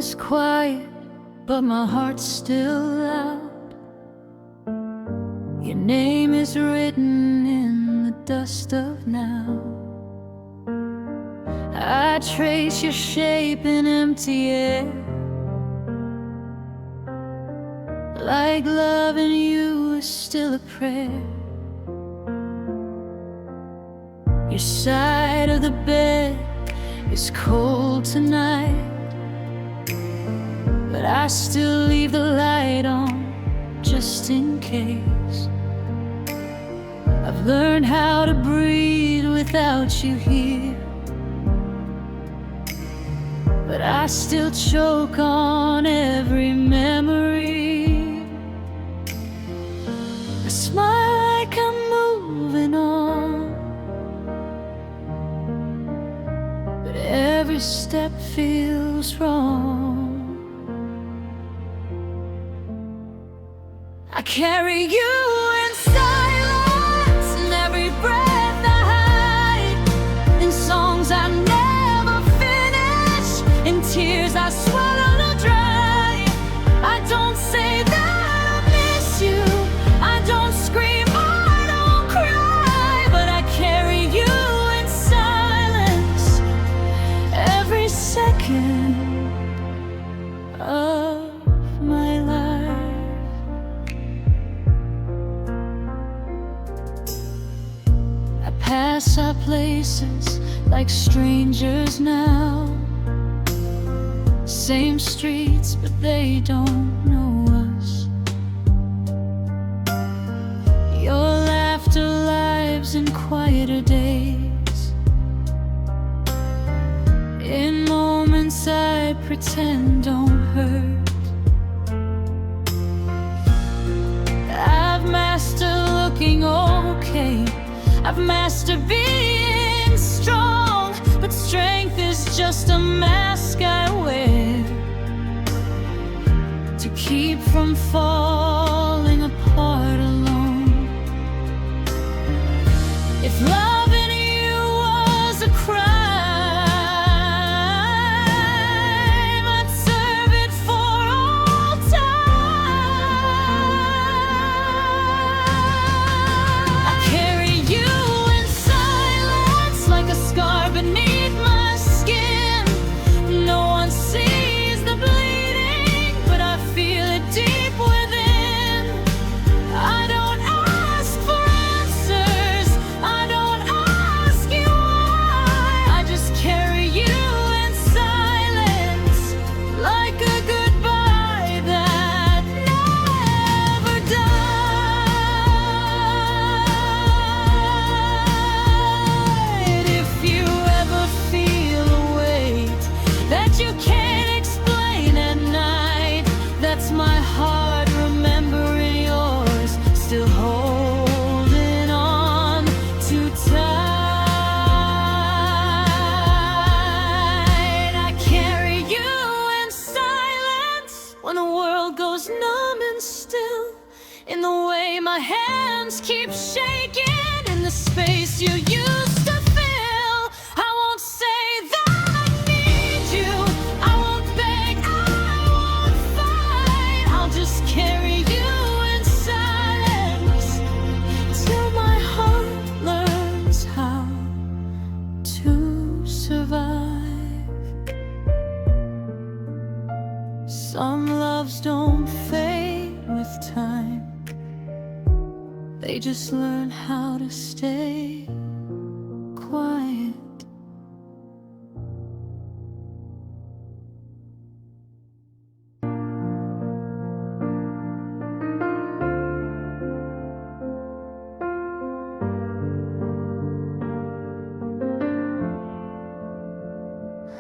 is quiet, but my heart's still loud. Your name is written in the dust of now. I trace your shape in empty air, like loving you is still a prayer. Your side of the bed is cold tonight, but I still leave the light on just in case. I've learned how to breathe without you here, but I still choke on every memory. I smile like I'm moving on, but every step feels wrong. I carry you in silence, in every breath I hide, in songs I never finish, in tears I swallow to dry. I don't say that I miss you, I don't scream, I don't cry, but I carry you in silence every second of my life. Pass our places like strangers now, same streets but they don't know us. Your laughter lives in quieter days, in moments I pretend don't hurt. I've mastered looking okay, I've mastered being strong, but strength is just a mask I wear to keep from falling apart alone. If loving you was a crime, I'd serve it for all time. I carry you like a scar beneath my skin. No one sees the bleeding, but I feel it deep within. I don't ask for answers, I don't ask you why. I just carry you in silence, like a goodbye that never died. If you ever feel a weight that you can't explain at night, that's my heart remembering yours, still holding on too tight. I carry you in silence when the world goes numb and still, in the way my hands keep shaking, in the space you used to fill. I won't say that I need you, I won't beg, I won't fight. I'll just carry you in silence till my heart learns how to survive. Some loves don't fade with time, they just learn how to stay quiet.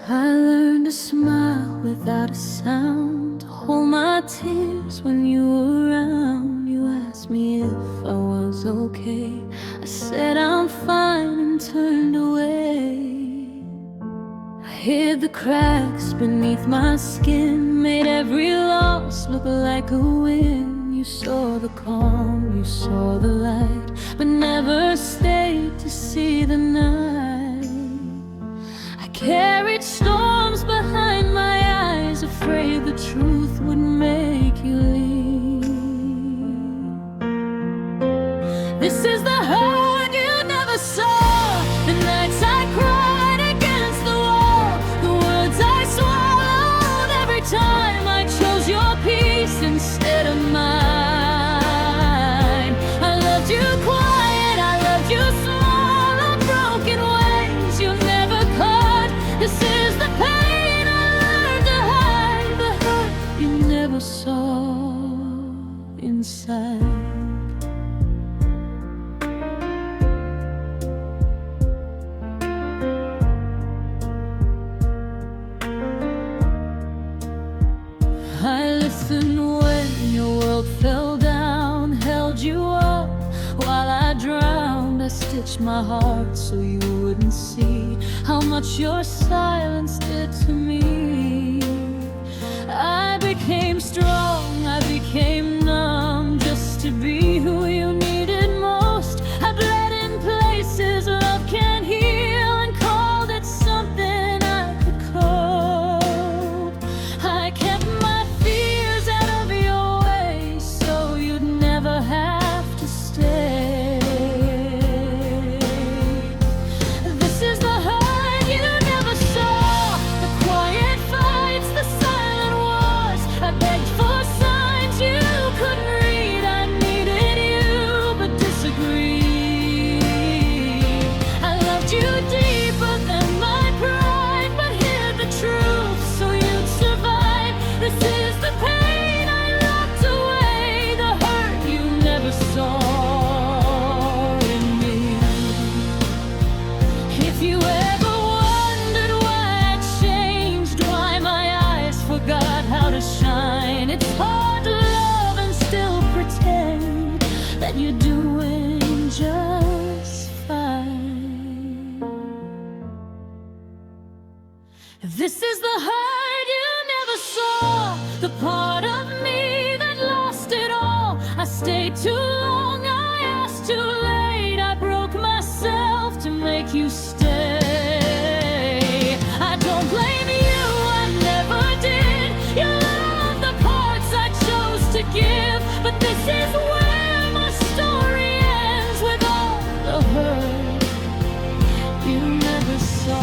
I learned to smile without a sound, to hold my tears when you were around. You asked me if I was okay, I said I'm fine and turned away. I hid the cracks beneath my skin, made every loss look like a win. You saw the calm, you saw the light, but never stayed to see the night. I carried storms behind my eyes, afraid truth would make you leave. This is the hurt you never saw, the nights I cried against the wall, the words I swallowed every time I chose your peace instead of mine. I loved you quiet, I loved you small, on broken ways you never cut. This is the pain I learned to hide, the hurt you never saw inside. I listened when your world fell down, held you up while I drowned. I stitched my heart so you wouldn't see how much your silence did to me. I became strong, I became numb, just to be who you needed most. I bled in places love can't heal and called it something I could cope. I kept my fears out of your way so you'd never have to stay. This is the hurt you never saw, the quiet fights, the silent wars. I begged for signs you couldn't read. I needed you but disagreed. I loved you deeper than my pride, but hid the truth so you'd survive. This is the pain I locked away, the hurt you never saw in me. If you ever wondered why I changed, why my eyes forgot how to shine, it's hard to love and still pretend that you're doing just fine. This is the hurt you never saw, the part of me that lost it all. I stayed too long, I asked too late, I broke myself to make you stay. I don't blame you, I never did. You love the parts I chose to give, but this is where my story ends, with all the hurt you never saw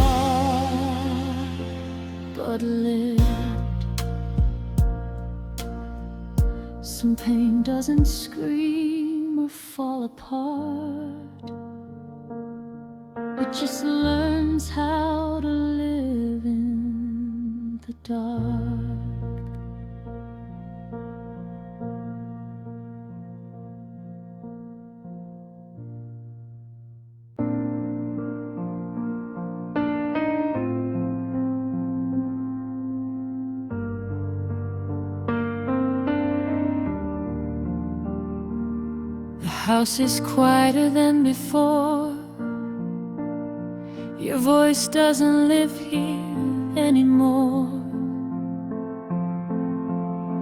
but lived. Some pain doesn't scream or fall apart, it just learns how to live in the dark. The house is quieter than before. Your voice doesn't live here anymore.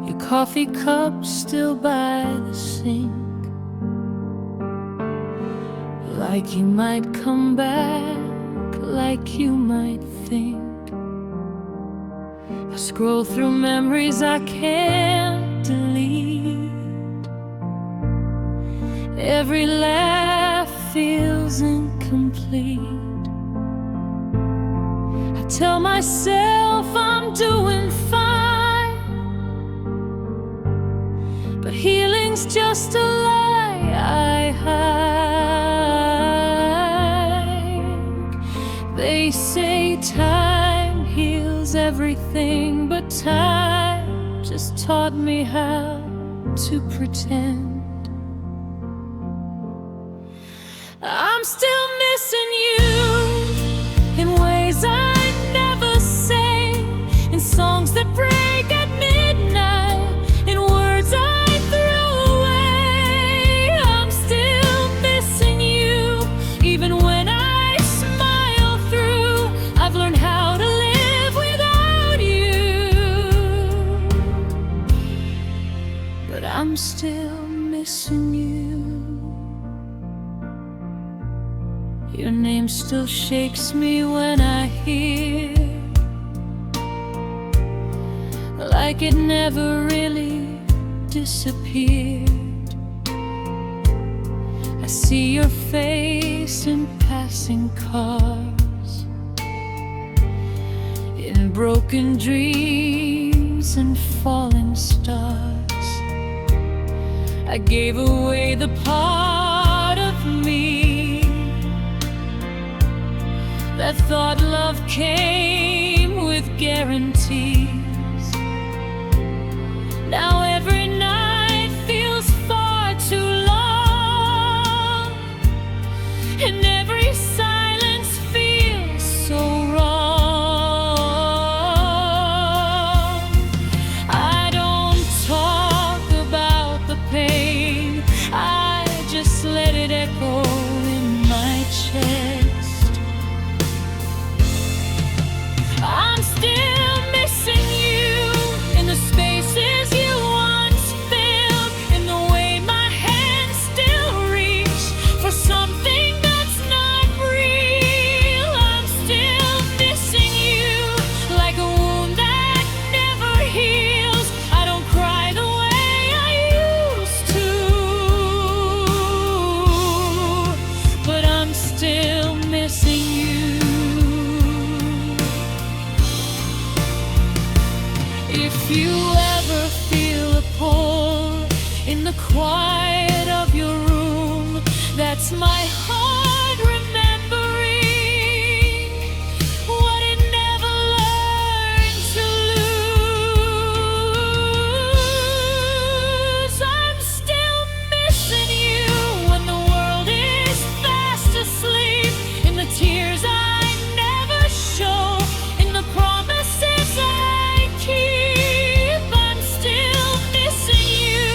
Your coffee cup's still by the sink, like you might come back, like you might think. I scroll through memories I can't delete. Every laugh feels incomplete. I tell myself I'm doing fine, but healing's just a lie I hide. They say time heals everything, but time just taught me how to pretend. I'm still missing you in ways I never say, in songs that break at midnight, in words I threw away. I'm still missing you, even when I smile through. I've learned how to live without you, but I'm still missing you. Your name still shakes me when I hear, like it never really disappeared. I see your face in passing cars, in broken dreams and falling stars. I gave away the part of me that thought love came with guarantees. Now every night feels far too long, and every silence feels so wrong. I don't talk about the pain, I just let it echo in my chest. I'm still missing you in the spaces you once filled, in the way my hands still reach for something that's not real. I'm still missing you, like a wound that never heals. I don't cry the way I used to, but I'm still missing you. If you ever feel a pull in the quiet of your room, that's my heart remembering what it never learned to lose. I'm still missing you when the world is fast asleep, in the tears I never show, in the promises I keep. I'm still missing you,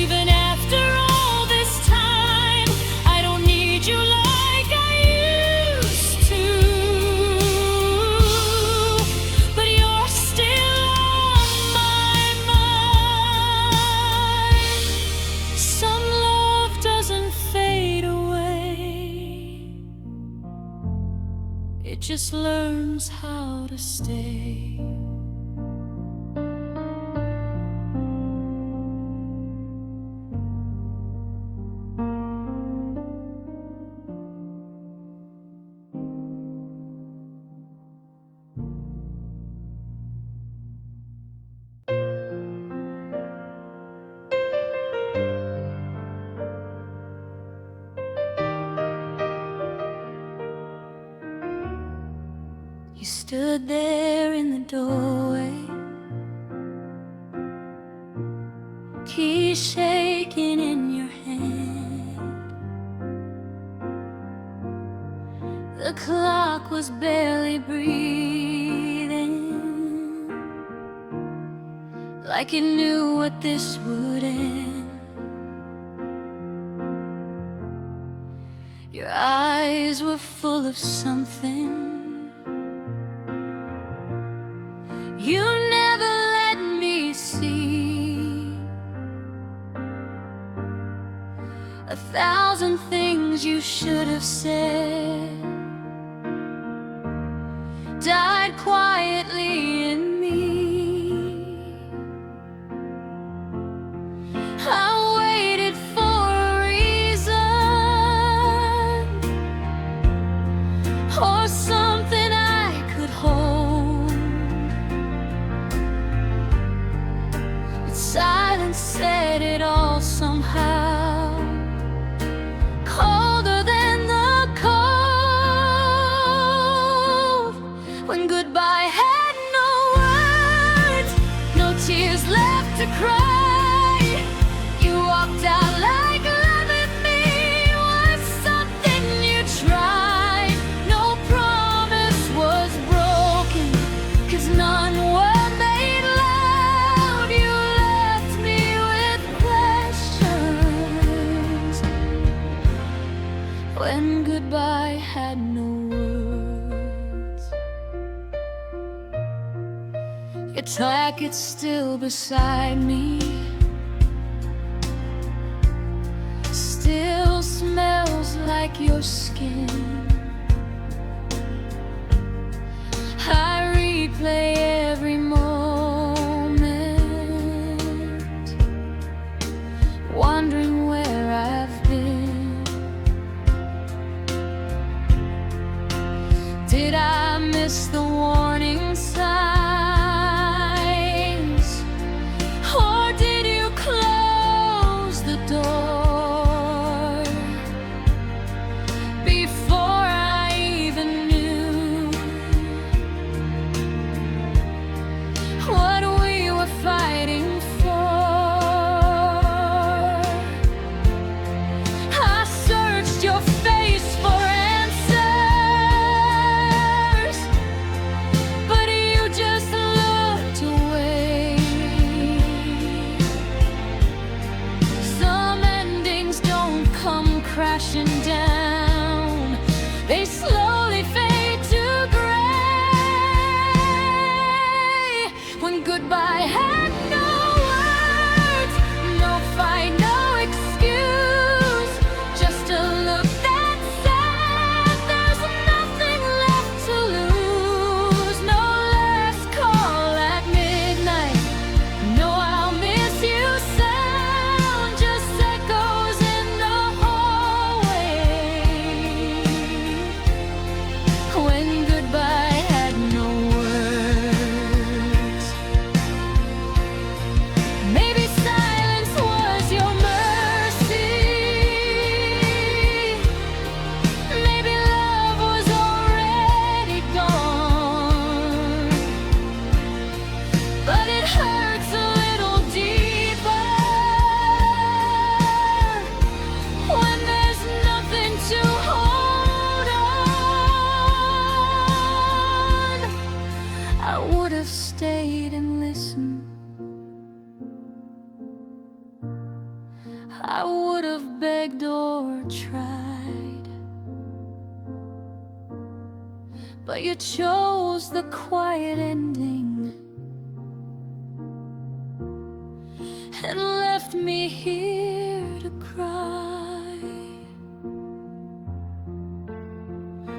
even after all this time. I don't need you like I used to, but you're still on my mind. Some love doesn't fade away, it just learns how to stay. You stood there in the doorway, keys shaking in your hand. The clock was barely breathing, like it knew what this would end. Your eyes were full of something you never let me see. 1,000 things you should have said died quietly in me. I waited for a reason, or something I could hold. Silence said it all somehow, colder than the cold. When goodbye had no words, no tears left to cry, you walked out like loving me was something you tried. No promise was broken, 'cause none were made loud. You left me with questions when goodbye had no words. Your jacket's still beside me, still smells like your skin. I replay every moment I would have begged or tried, but you chose the quiet ending and left me here to cry.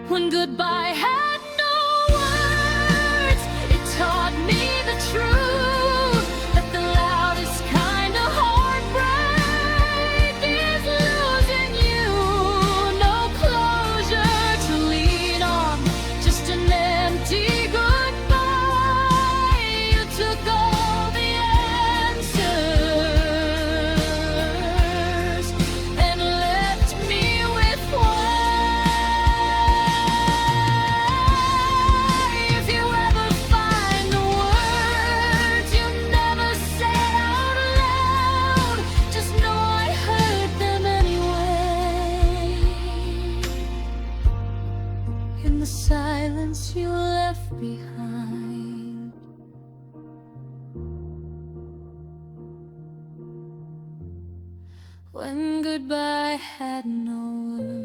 When goodbye had no words, it taught me the truth, that the loudest kind of heartbreak is losing you. No closure to lean on, just an empty goodbye. You took all the answers and left me with one. If you ever find the words you never said out loud, just know I heard them anyway. In the silence you left behind, when goodbye had no words.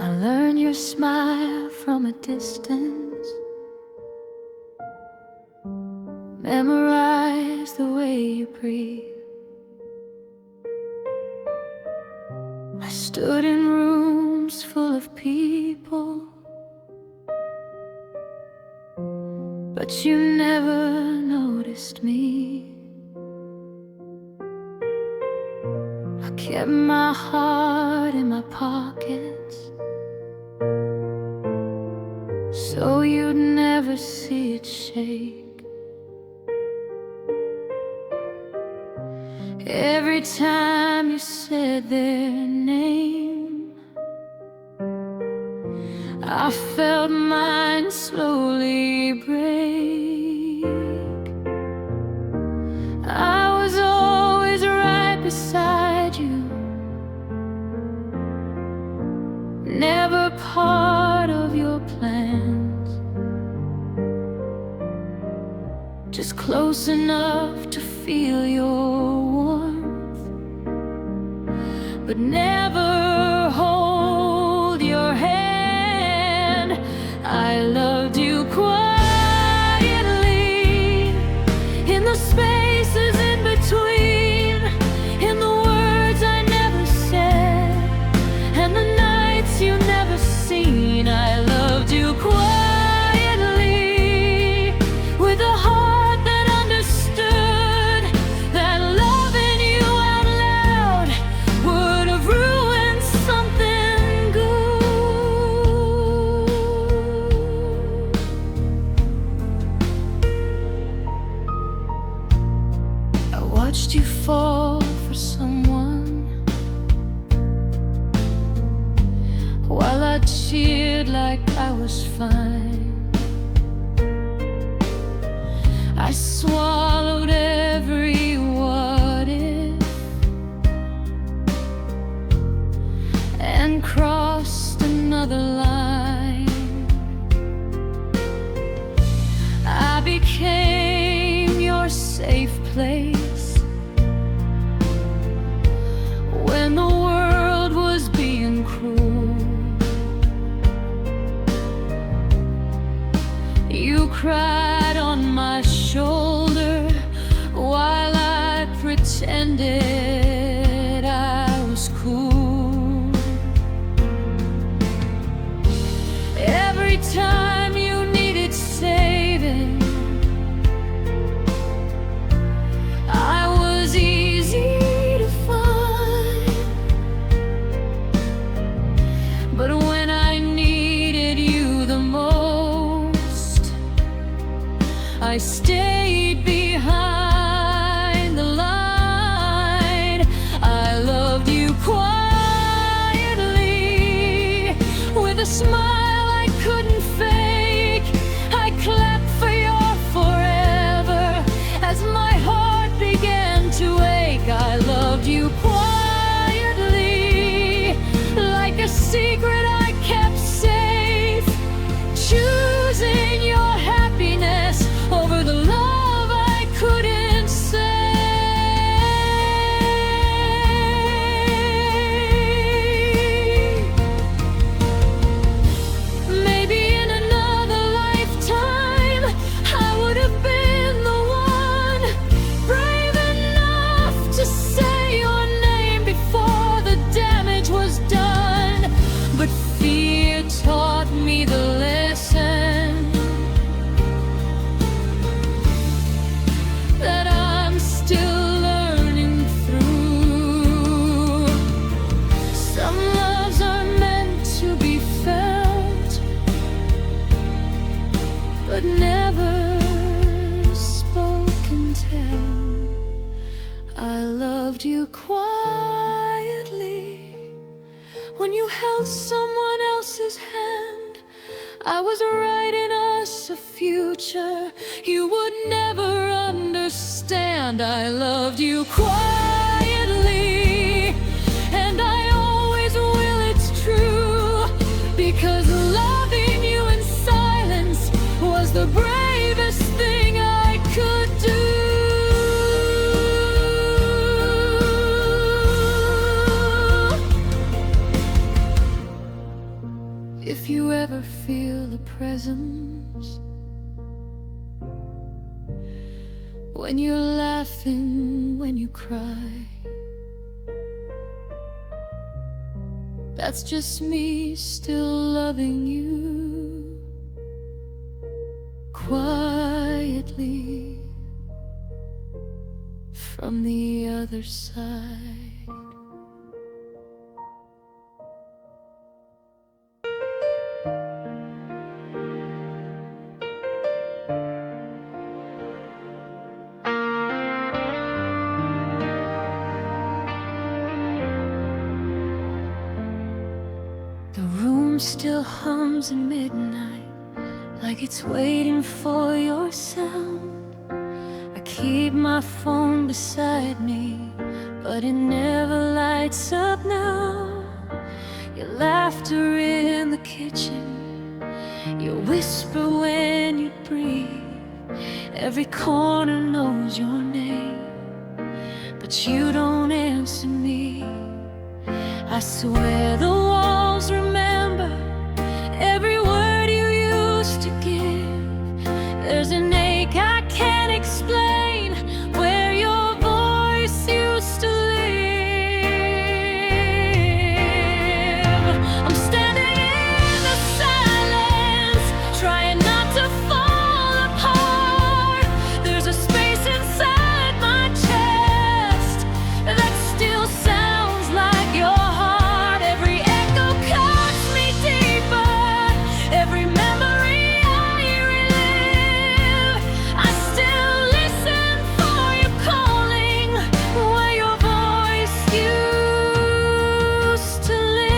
I learn your smile from a distance, memorize the way you breathe. I stood in rooms full of people, but you never noticed me. I kept my heart in my pockets, so you'd never see it shake. Every time you said their name, I felt mine slowly break. I was always right beside you, never part of your plans, just close enough to feel your warmth, but never hold your hand. I loved you quietly, in the spaces in between, in the words I never said, and the nights you never seen. I loved you quietly, with a heart that understood that loving you out loud would have ruined something good. I watched you fall for someone while I cheered like I was fine. I swallowed every what if and crossed another line. I became your safe place when the world was being cruel. You cried on my shoulder while I pretended I was cool. Every time you needed saving, I was easy to find. stayed behind the line. I loved you quietly, with a smile I couldn't fake. I clapped for your forever as my heart began to ache. I loved you quietly, like a secret I kept safe, choosing your happiness over the love I couldn't say. Maybe in another lifetime I would have been the one, brave enough to say your name before the damage was done. But fear taught me the lesson that I'm still learning through. Some loves are meant to be felt, but never spoken tell. I loved you quietly when you held someone else's hand. I was writing us a future you would never understand. I loved you quietly, and I always will, it's true, because loving you in silence was the bravest thing I could do. If you ever feel a presence when you're laughing, when you cry, that's just me still loving you quietly from the other side. The room still hums at midnight, like it's waiting for your sound. I keep my phone beside me, but it never lights up now. Your laughter in the kitchen, your whisper when you breathe. Every corner knows your name, but you don't answer me. I swear the walls remember every word you used to give. There's an ache I can't explain where your voice used to live. I'm standing in the silence, trying not to fall apart. There's a space inside my chest that still sounds like your heart. Every echo cuts me deeper, every memory I relive. I still listen for you calling where your voice used to live.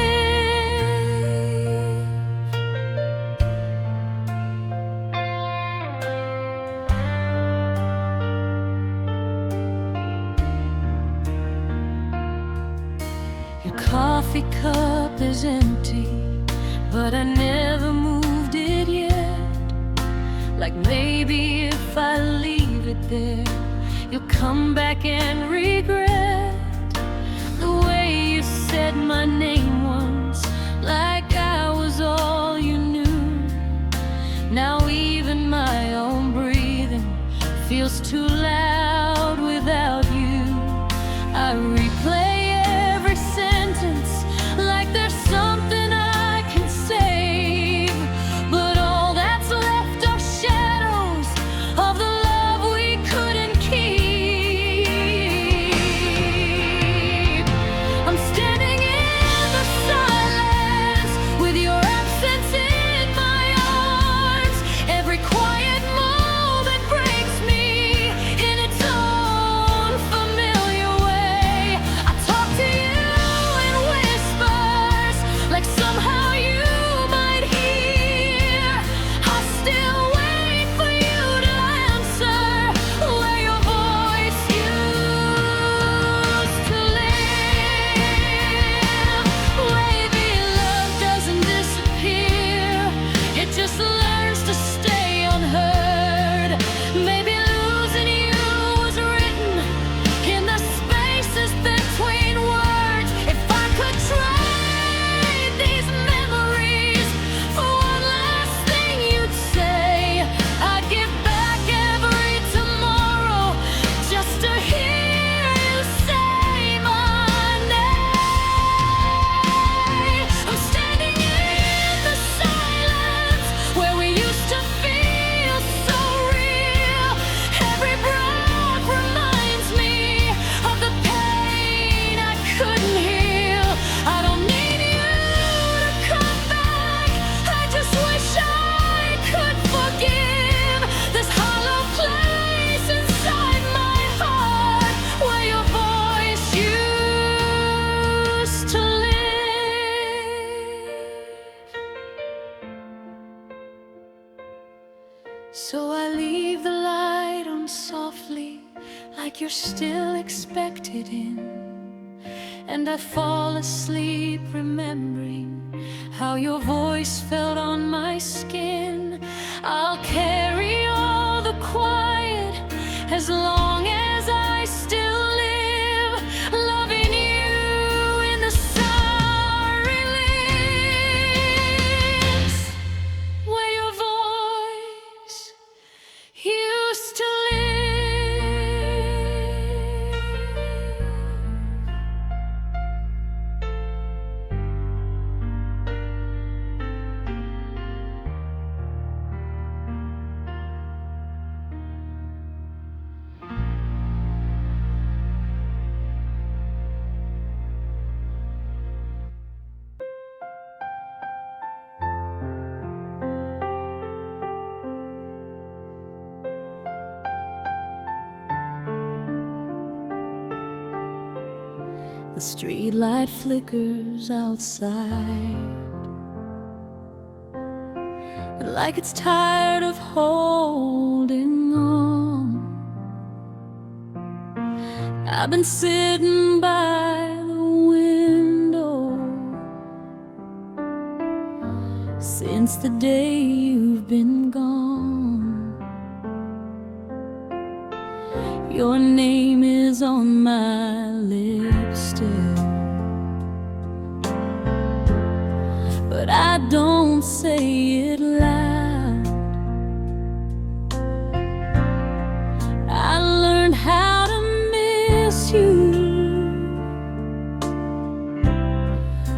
Your coffee cup is empty, but I never moved it yet. Like maybe if I leave it there, you'll come back and regret the way you said my name once, like I was all you knew. Now even my own breathing feels too loud without you. I replay every sentence like there's something I can save, but all that's left are shadows of the love we couldn't keep. you're still expected in, and I fall asleep remembering how your voice felt on my skin. I'll carry all the quiet as long as I still live, loving you in the silence, where your voice used to live. The streetlight flickers outside, like it's tired of holding on. I've been sitting by the window since the day you've been gone. Your name is on my lips still, but I don't say it loud. I learned how to miss you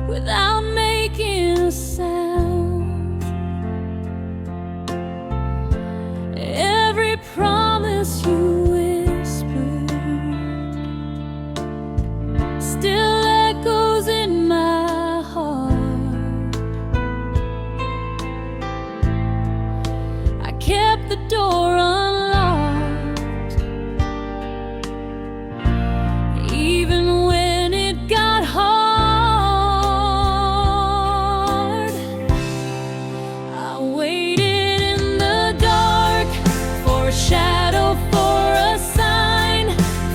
without making a sound. Every promise you still echoes in my heart. I kept the door unlocked, even when it got hard. I waited in the dark for a shadow, for a sign,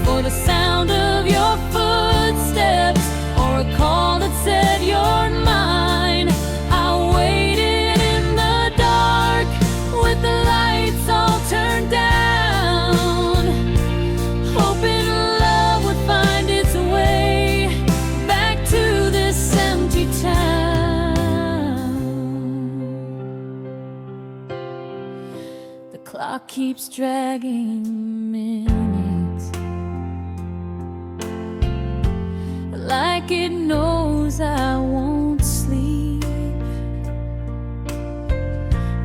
for the sound of your footsteps, or a call that said you're mine. I waited in the dark with the lights all turned down, hoping love would find its way back to this empty town. The clock keeps dragging minutes, like it knows I won't sleep.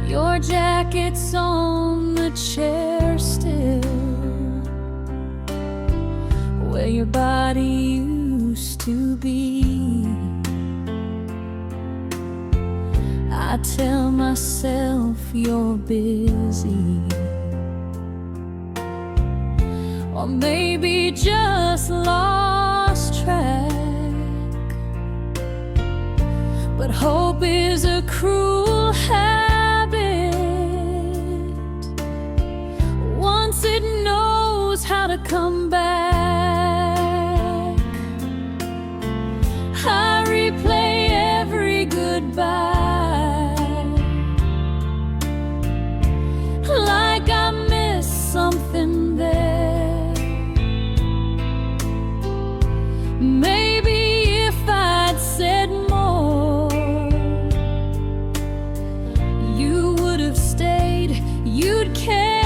Your jacket's on the chair still, where your body used to be. I tell myself you're busy, or maybe just lost track. But hope is a cruel habit. Once it knows how to come back, I replay every goodbye, like I missed something there. Maybe if I'd said more, you would have stayed, you'd care.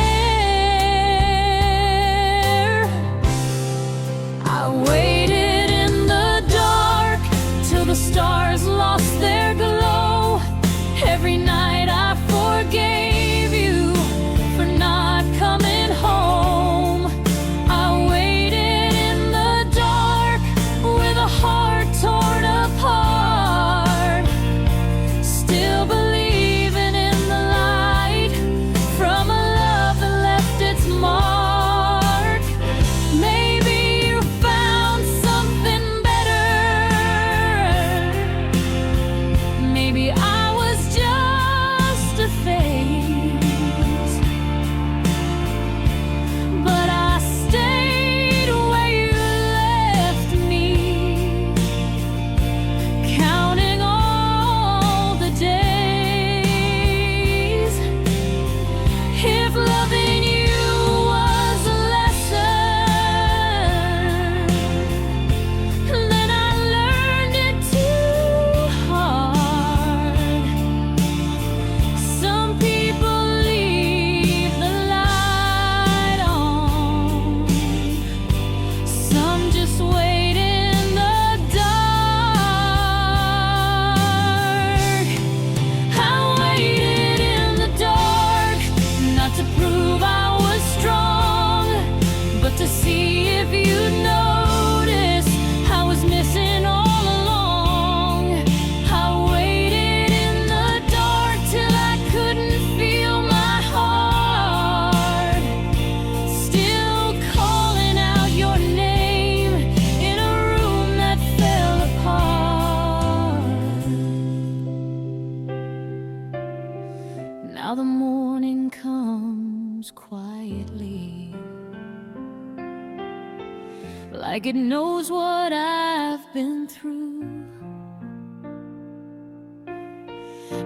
like it knows what I've been through.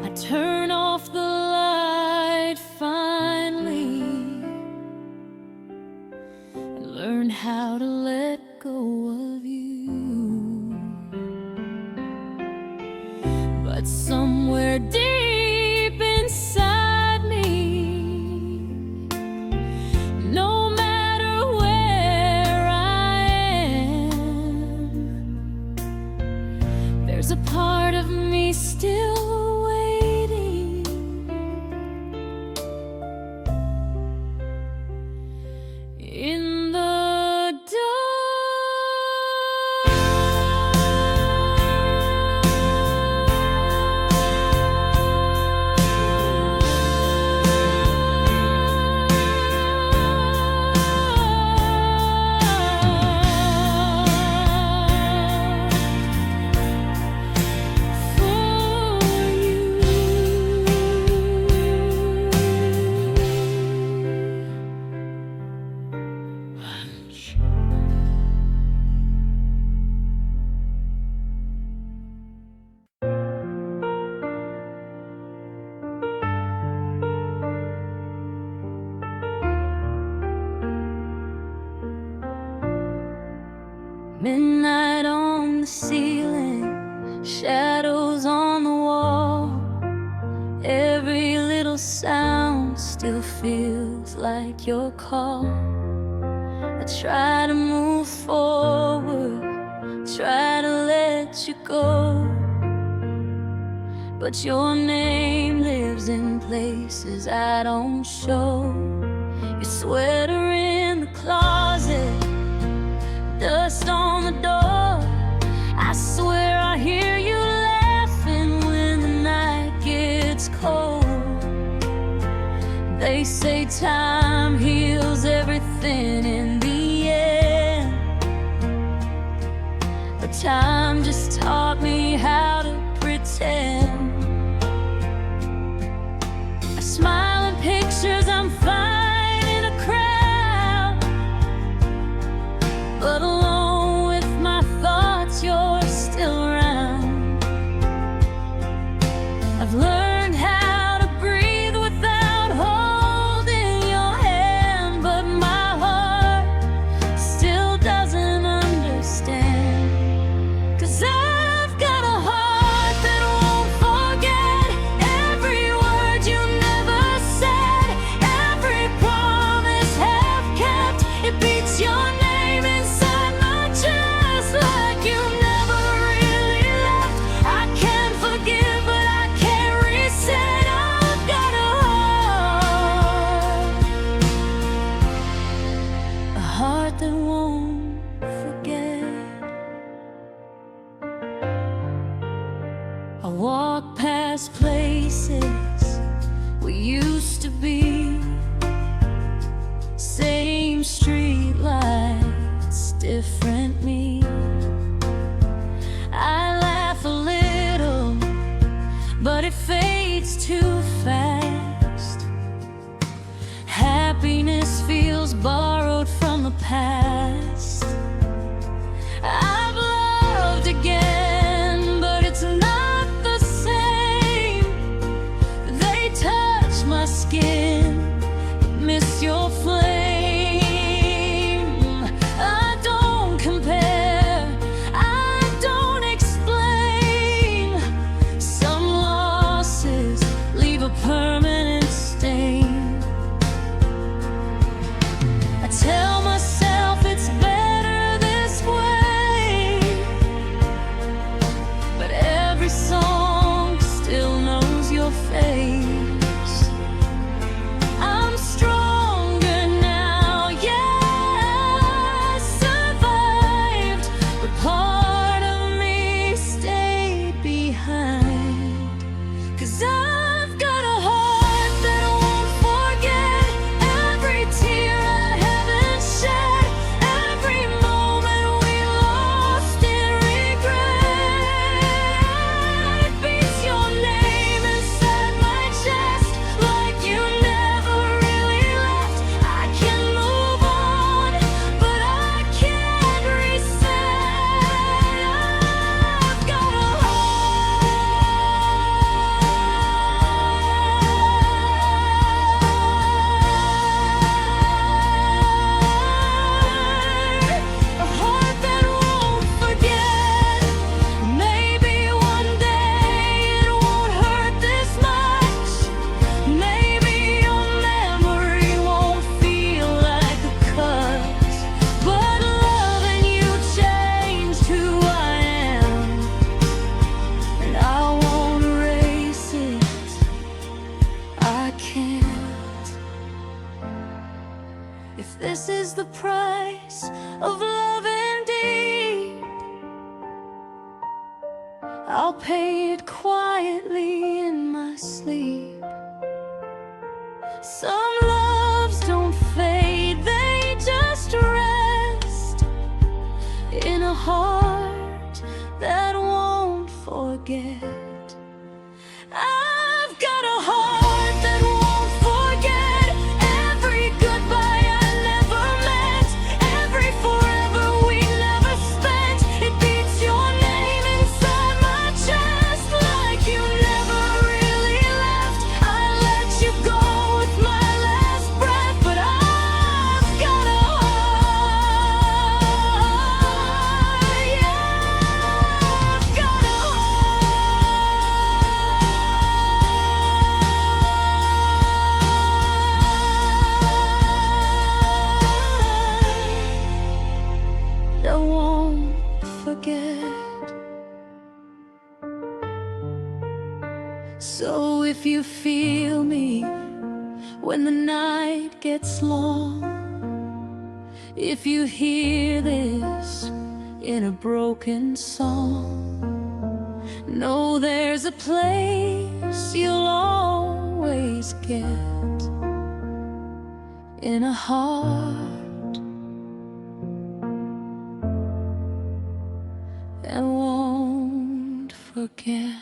I turn off the light finally and learn how to let go of you. But somewhere deep inside me, no matter where I am, there's a part of me still waiting. In the midnight on the ceiling, shadows on the wall. Every little sound still feels like your call. I try to move forward, try to let you go, but your name lives in places I don't show. Your sweater in the closet, dust on the door. I swear I hear you laughing when the night gets cold. They say time heals everything in the end, but time just taught me how to pretend. I smile in pictures, I'm fine in a crowd, but alone with my thoughts, you're still around. I've learned how to breathe without holding your hand, but my heart still doesn't understand. 'Cause I've got a heart that won't forget every word you never said, every promise half kept. It beats your name inside my chest like you never really left. I can't forgive, but I can't reset. I've got a heart that won't forget. I walk past places we used to be, same street lights, different me. I laugh a little, but it fades too fast. Happiness feels borrowed from the past. I've loved again, but it's not the same. They touch my skin, the price of loving deep. I'll pay it quietly in my sleep. Some loves don't fade, they just rest in a heart that won't forget. I've got a heart that won't forget every goodbye I never meant, every forever we never spent. It beats your name inside my chest like you never really left. I let you go with my last breath, but I've got a heart, yeah, I've got a that won't forget. So if you feel me when the night gets long, if you hear this in a broken song, know there's a place you'll always get in a heart that won't forget.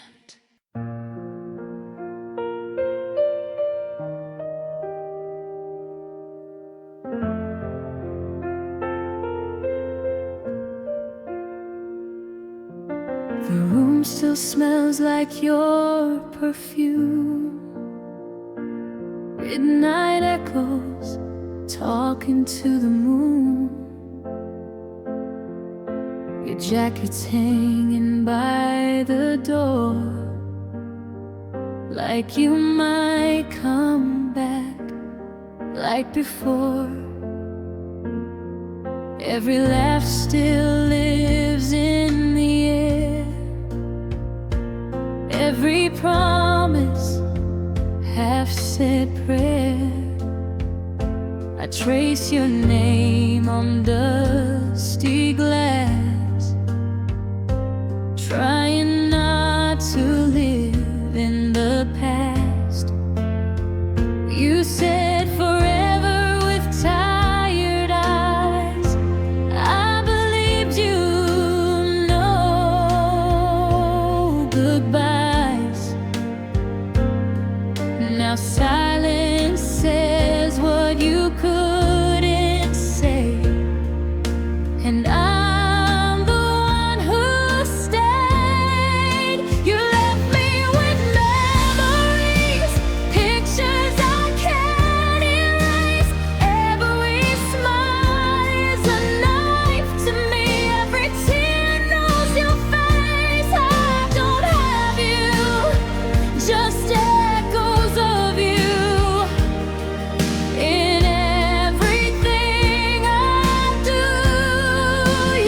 The room still smells like your perfume. Midnight echoes talking to the moon. Your jacket's hanging by the door, like you might come back like before. Every laugh still lives in the air, every promise, half-said prayer. I trace your name on dusty glass, trying not to live in the past. You said forever with tired eyes. I believed you, no goodbyes. Now silence says what you couldn't say, and I'm the one who stayed. You left me with memories, pictures I can't erase. Every smile is a knife to me, every tear knows your face. I don't have you, just echoes of you in everything I do.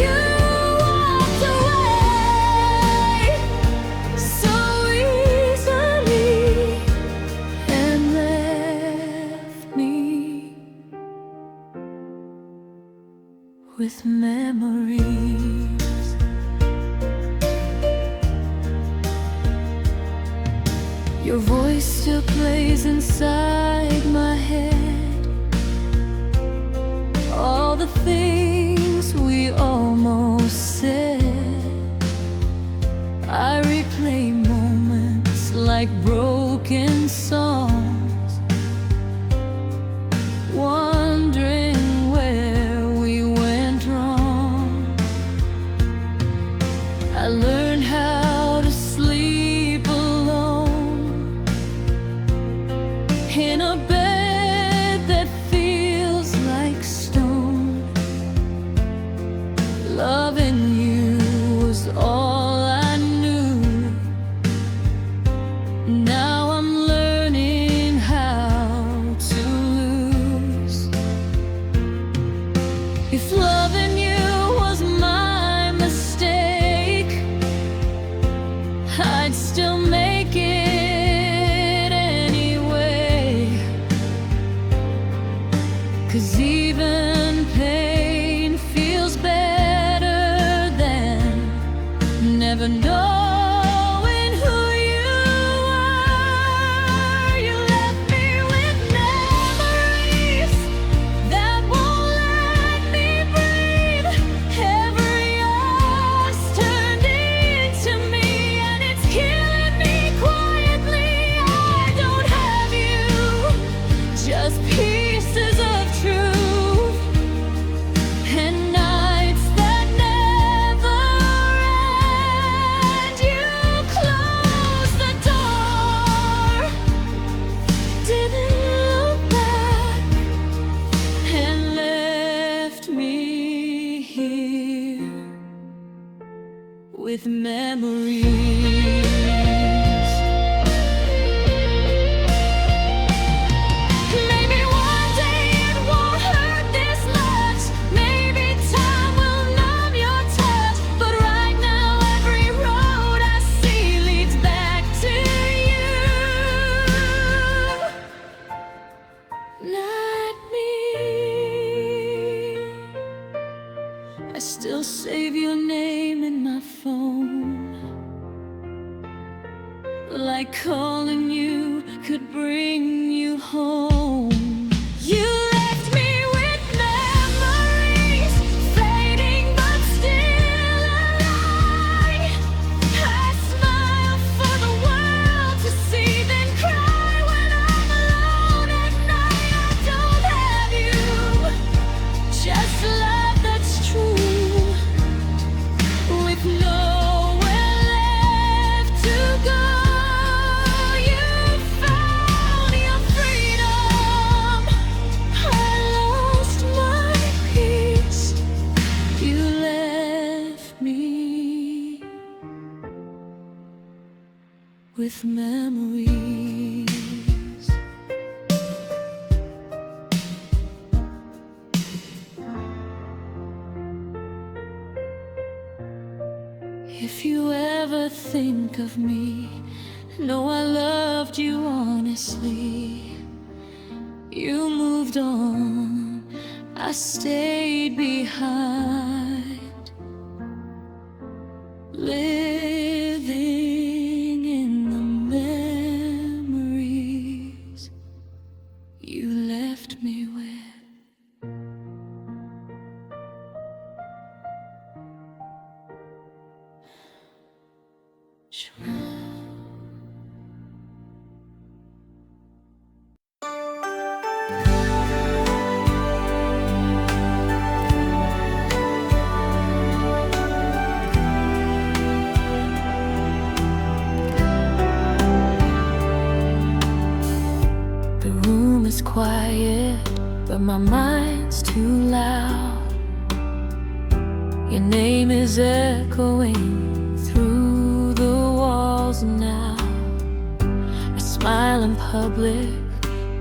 You walked away so easily and left me with memories. Your voice still plays inside my head, all the things we almost said. I replay moments like broken songs, wondering where we went wrong. I learned how to sleep alone in a bed that feels like stone. Loving you was all I knew. Now I'm learning Maybe one day it won't hurt this much. Maybe time will numb your touch. But right now every road I see leads back to you. Not me. I still save your name in my phone, like calling you could bring you home. You left me with memories, fading but still alive. I smile for the world to see, then cry when I'm alone at night. I don't have you, just love that's true, with nowhere left to go. You found your freedom, I lost my peace. You left me with memories. If you ever think of me, know I loved you honestly. You moved on, I stayed behind, living in the memories you left me with. The room is quiet, but my mind's too loud. Your name is echoing through the walls now. I smile in public,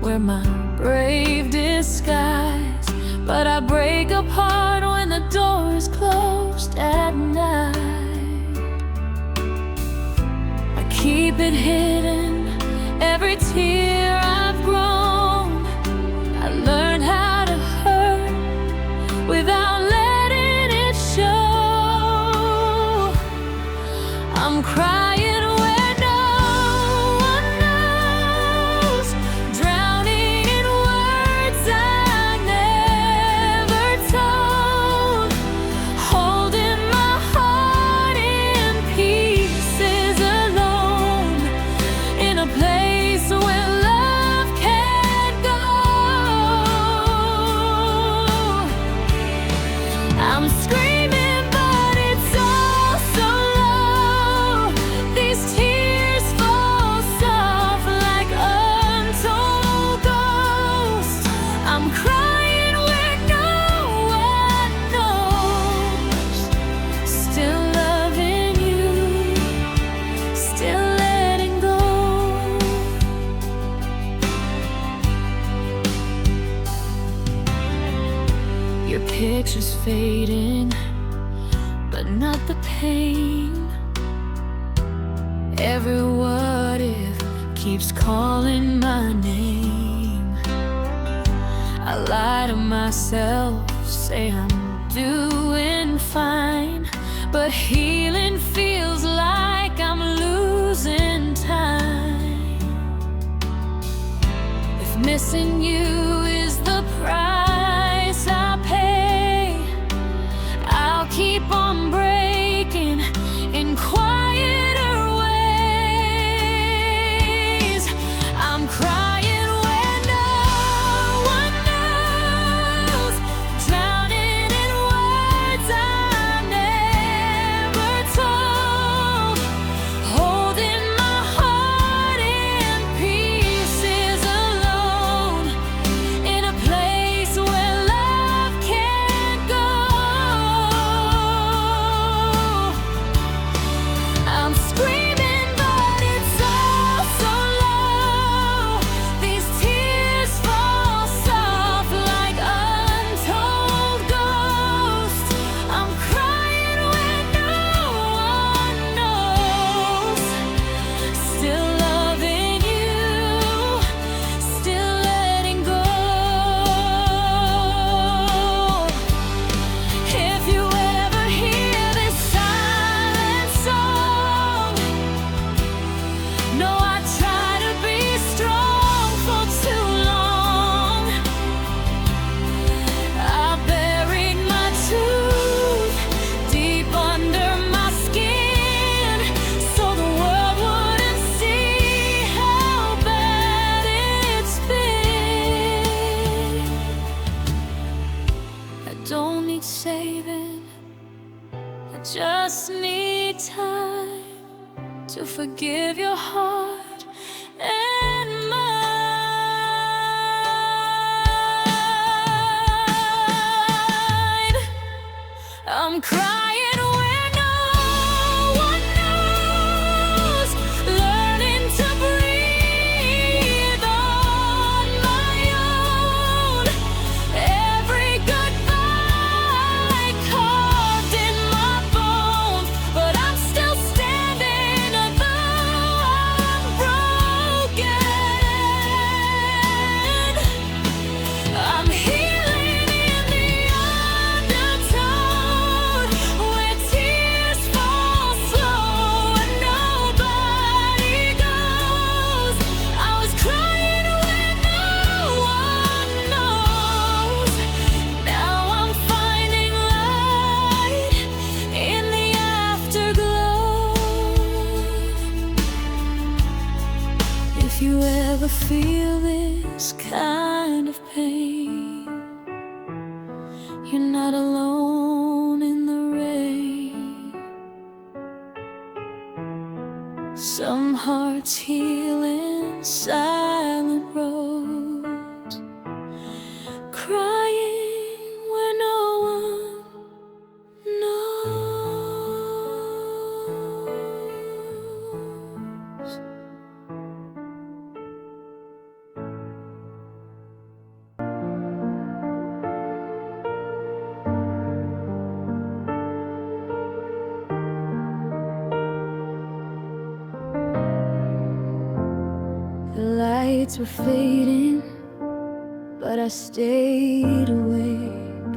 wear my brave disguise, but I break apart when the door is closed at night. I keep it hidden, every tear I've grown. I learned how to hurt without letting it show. I'm crying where no one knows, drowning in words I never told, holding my heart in pieces alone, in a place where love can't go. I'm screaming, but it's all so low. These tears fall soft like untold ghosts. I'm crying where no one knows, still loving you, still letting go. Your picture's fading, but not the pain. Every what if keeps calling my name. I lie to myself, say I'm doing fine, but healing feels like I'm losing time. If missing you is the price I pay, I'll keep on breaking in quieter ways. I'm crying where no one knows, drowning in words I never told, to forgive your heart and mine. I'm crying where no one knows, learning to breathe on my own. Every goodbye carved in my bones, but I'm still standing although I'm broken. I'm healing in the undertone, where tears fall slow and nobody goes. I was crying when no one knows. Now I'm finding light in the afterglow. If you ever feel this kind of pain, you're not alone in the rain. Some hearts heal in silent roads, crying where no one knows. The lights were fading, but I stayed awake,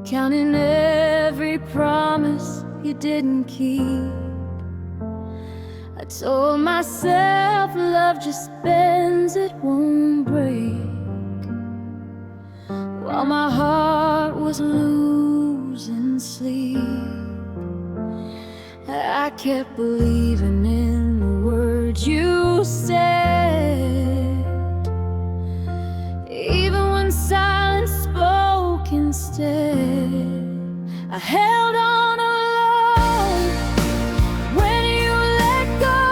counting every promise you didn't keep. I told myself love just bends, it won't break, while my heart was losing sleep. I kept believing in the words you said, even when silence spoke instead. I held on alone when you let go,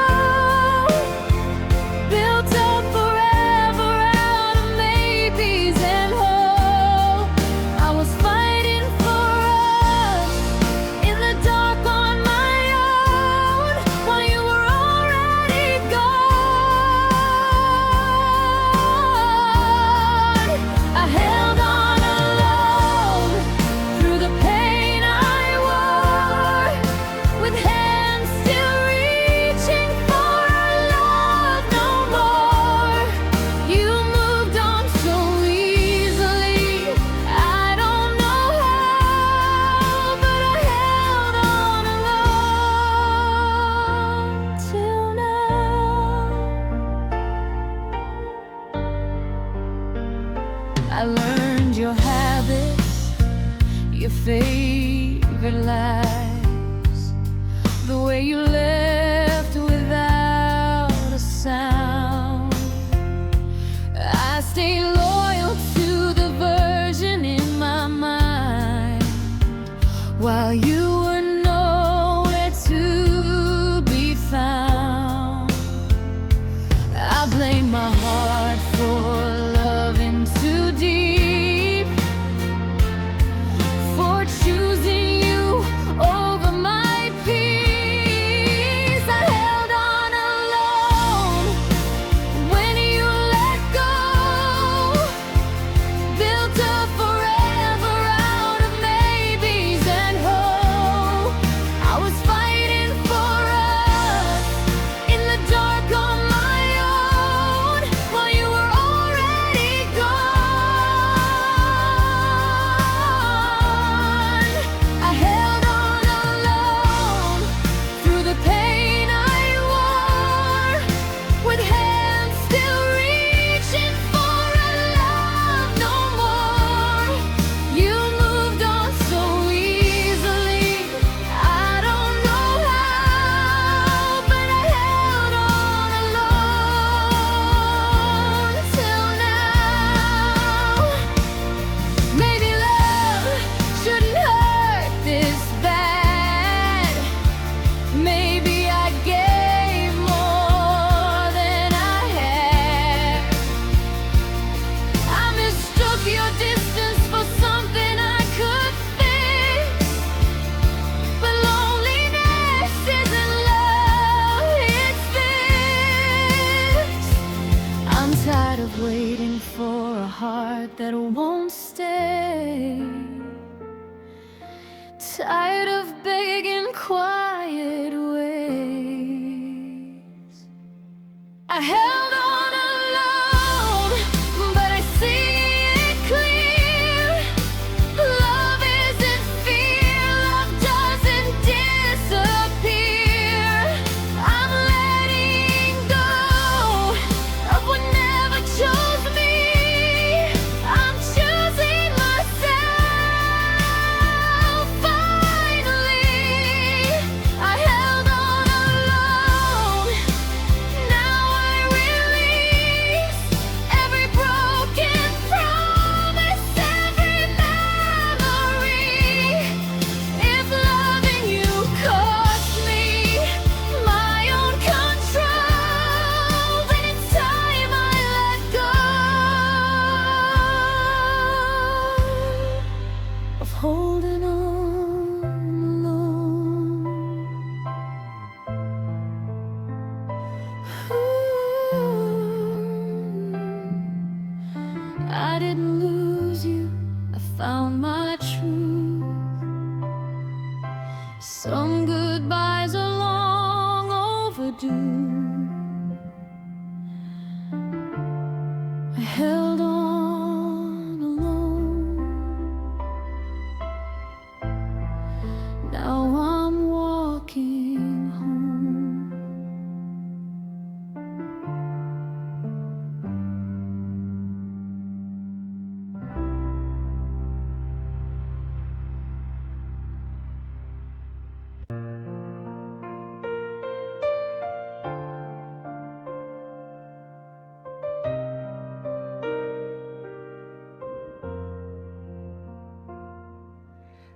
built up forever out of maybes and hope. I was fighting for us in the dark on my own, while you were already gone. I held on alone through the pain I wore, with hands still reaching for our love no more. You moved on so easily, I don't know how, but I held on alone till now. I learned your habits, your favorite lies, the way you left without a sound. I stayed loyal to the version in my mind, while you were nowhere to be found. I blame my heart for loving too deep, for choosing you over my peace. heart that won't stay. Tired of begging quiet ways. I held on alone, but I see it clear. Love isn't fear, love doesn't disappear. I'm letting go of what never chose me. I'm choosing myself finally. I held on alone, now I release every broken promise, every memory. If loving you cost me my own control, then it's time I let go of holding on alone. I didn't lose you, I found my truth. Some goodbyes are long overdue. I held on alone. Now I'm walking home.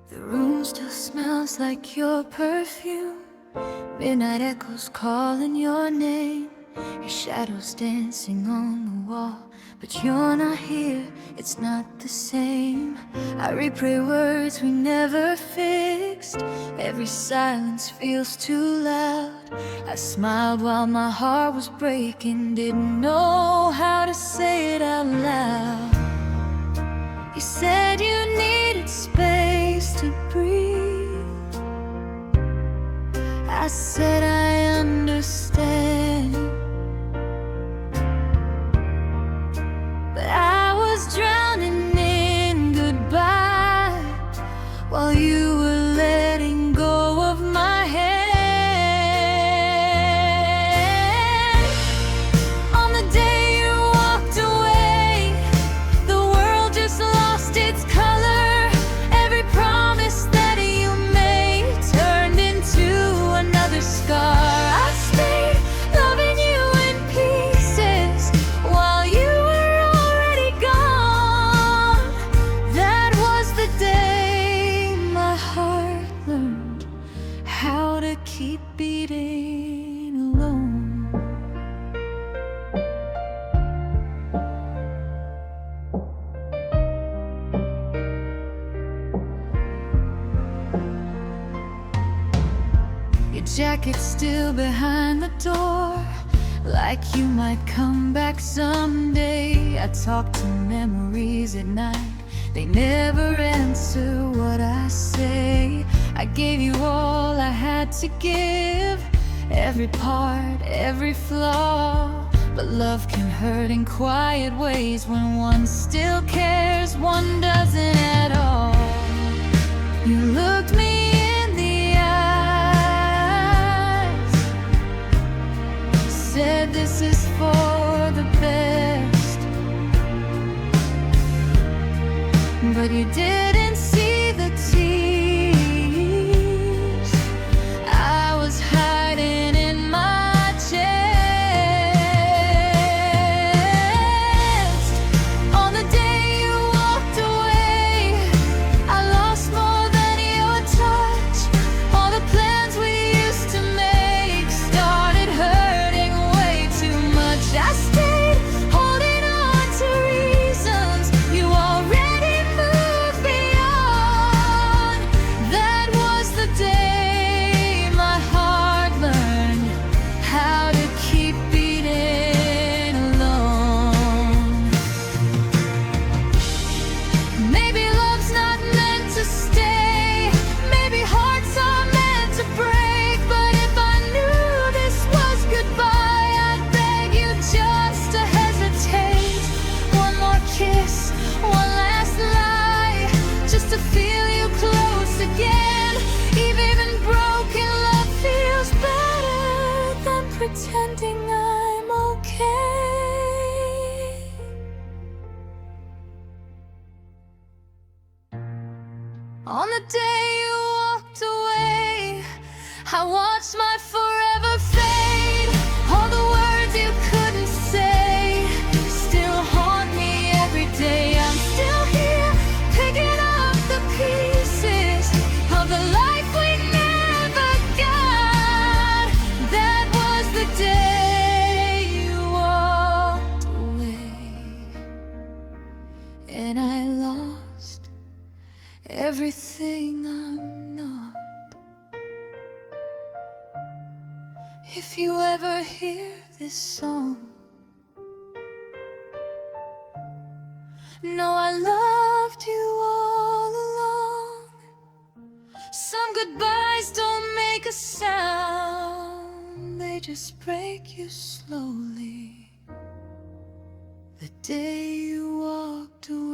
The room still smells like your perfume. Midnight echoes calling your name. Your shadow's dancing on the wall, but you're not here, it's not the same. I replay words we never fixed. Every silence feels too loud. I smiled while my heart was breaking, didn't know how to say it out loud. You said you needed space to breathe. I said I understand, but I was drowning in goodbye while you were letting go of my hand. On the day you walked away, the world just lost its color. Every promise that you made turned into another scar. I stayed loving you in pieces while you were already gone. That was the day my heart learned how to keep beating alone. Your jacket's still behind the door, like you might come back someday. I talk to memories at night, they never answer what I say. I gave you all I had to give, every part, every flaw. But love can hurt in quiet ways. When one still cares, one doesn't at all. You looked me in the eyes, said this is for the best, but you didn't see the tears I was hiding in my chest. On the day you walked away, I lost more than your touch. All the plans we used to make started hurting way too much. I stayed holding on to reasons you already moved beyond. I watched my forever fade. All the words you couldn't say still haunt me every day. I'm still here, picking up the pieces of the life we never got. That was the day you walked away, and I lost everything I'm not. If you ever hear this song, know I loved you all along. Some goodbyes don't make a sound, they just break you slowly. The day you walked away.